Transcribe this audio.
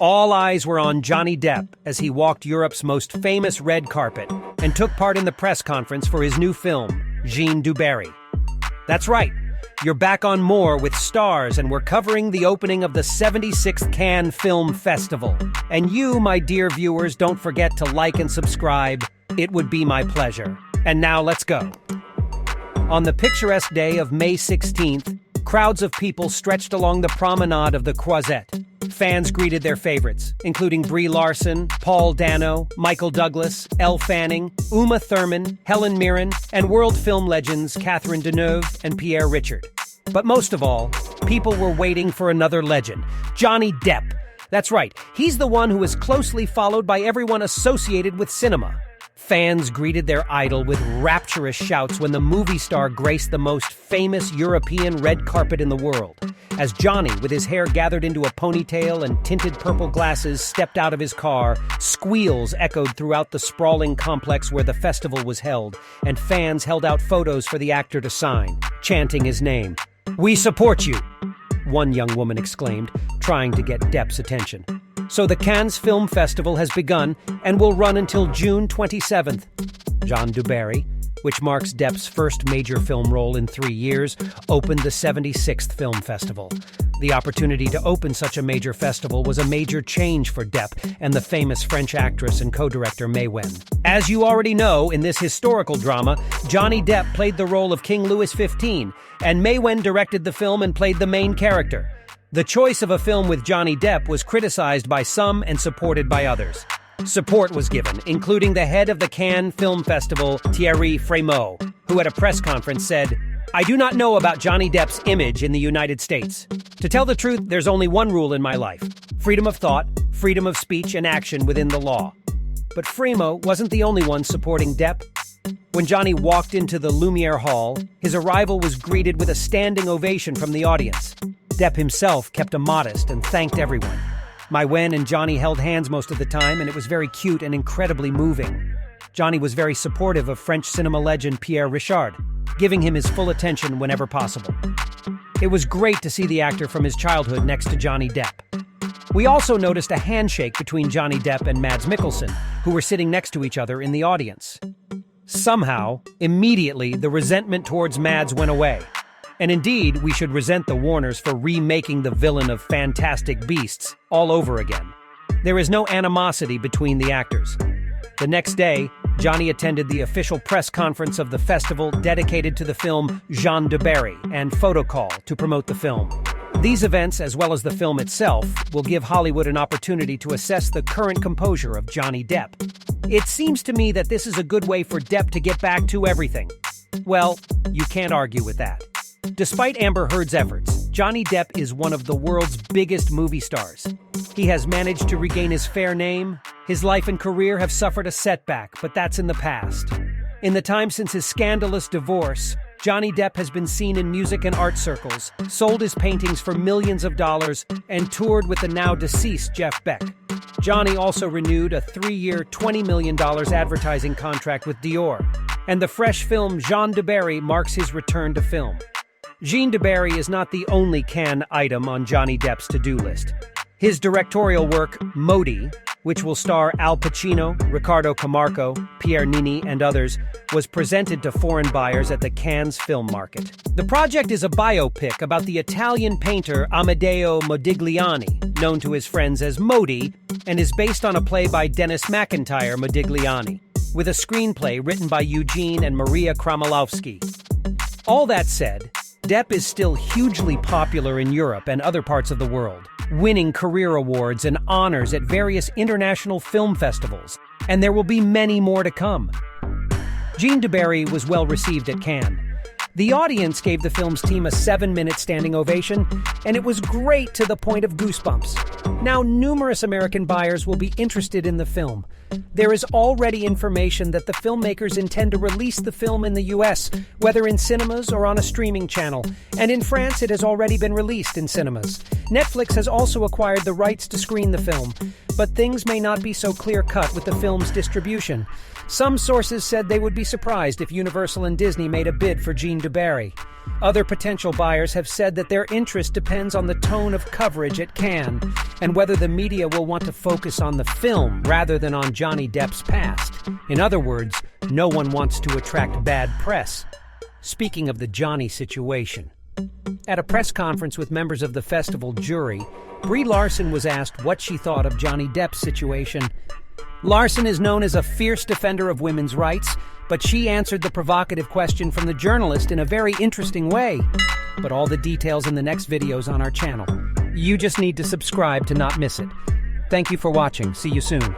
All eyes were on Johnny Depp as he walked Europe's most famous red carpet and took part in the press conference for his new film, Jean du Barry. That's right, you're back on More with stars, and we're covering the opening of the 76th Cannes Film Festival. And you, my dear viewers, don't forget to like and subscribe. It would be my pleasure. And now let's go. On the picturesque day of May 16th, crowds of people stretched along the promenade of the Croisette. Fans greeted their favorites, including Brie Larson, Paul Dano, Michael Douglas, Elle Fanning, Uma Thurman, Helen Mirren, and world film legends Catherine Deneuve and Pierre Richard. But most of all, people were waiting for another legend, Johnny Depp. That's right, he's the one who is closely followed by everyone associated with cinema. Fans greeted their idol with rapturous shouts when the movie star graced the most famous European red carpet in the world. As Johnny, with his hair gathered into a ponytail and tinted purple glasses, stepped out of his car, squeals echoed throughout the sprawling complex where the festival was held, and fans held out photos for the actor to sign, chanting his name. "We support you," one young woman exclaimed, trying to get Depp's attention. So the Cannes Film Festival has begun and will run until June 27th. Jean du Barry, which marks Depp's first major film role in 3 years, opened the 76th Film Festival. The opportunity to open such a major festival was a major change for Depp and the famous French actress and co-director Mai Wen. As you already know, in this historical drama, Johnny Depp played the role of King Louis XV, and Mai Wen directed the film and played the main character. The choice of a film with Johnny Depp was criticized by some and supported by others. Support was given, including the head of the Cannes Film Festival, Thierry Frémaux, who at a press conference said, "I do not know about Johnny Depp's image in the United States. To tell the truth, there's only one rule in my life: freedom of thought, freedom of speech and action within the law." But Frémaux wasn't the only one supporting Depp. When Johnny walked into the Lumiere Hall, his arrival was greeted with a standing ovation from the audience. Depp himself kept a modest and thanked everyone. Mai Wen and Johnny held hands most of the time, and it was very cute and incredibly moving. Johnny was very supportive of French cinema legend Pierre Richard, giving him his full attention whenever possible. It was great to see the actor from his childhood next to Johnny Depp. We also noticed a handshake between Johnny Depp and Mads Mikkelsen, who were sitting next to each other in the audience. Somehow, immediately, the resentment towards Mads went away. And indeed, we should resent the Warners for remaking the villain of Fantastic Beasts all over again. There is no animosity between the actors. The next day, Johnny attended the official press conference of the festival dedicated to the film Jean du Barry and photo call to promote the film. These events, as well as the film itself, will give Hollywood an opportunity to assess the current composure of Johnny Depp. It seems to me that this is a good way for Depp to get back to everything. Well, you can't argue with that. Despite Amber Heard's efforts, Johnny Depp is one of the world's biggest movie stars. He has managed to regain his fair name. His life and career have suffered a setback, but that's in the past. In the time since his scandalous divorce, Johnny Depp has been seen in music and art circles, sold his paintings for millions of dollars, and toured with the now deceased Jeff Beck. Johnny also renewed a 3-year, $20 million advertising contract with Dior, and the fresh film Jean du Barry marks his return to film. Jean du Barry is not the only Cannes item on Johnny Depp's to-do list. His directorial work, Modi, which will star Al Pacino, Riccardo Camargo, Pierre Nini, and others, was presented to foreign buyers at the Cannes Film Market. The project is a biopic about the Italian painter Amedeo Modigliani, known to his friends as Modi, and is based on a play by Dennis McIntyre Modigliani, with a screenplay written by Eugene and Maria Kramolowski. All that said, Depp is still hugely popular in Europe and other parts of the world, winning career awards and honors at various international film festivals, and there will be many more to come. Jean du Barry was well received at Cannes. The audience gave the film's team a 7-minute standing ovation, and it was great to the point of goosebumps. Now, numerous American buyers will be interested in the film. There is already information that the filmmakers intend to release the film in the US, whether in cinemas or on a streaming channel, and in France it has already been released in cinemas. Netflix has also acquired the rights to screen the film, but things may not be so clear-cut with the film's distribution. Some sources said they would be surprised if Universal and Disney made a bid for Jean du Barry. Other potential buyers have said that their interest depends on the tone of coverage at Cannes and whether the media will want to focus on the film rather than on Johnny Depp's past. In other words, no one wants to attract bad press. Speaking of the Johnny situation, at a press conference with members of the festival jury, Brie Larson was asked what she thought of Johnny Depp's situation. Larson is known as a fierce defender of women's rights, but she answered the provocative question from the journalist in a very interesting way. But all the details in the next videos on our channel. You just need to subscribe to not miss it. Thank you for watching. See you soon.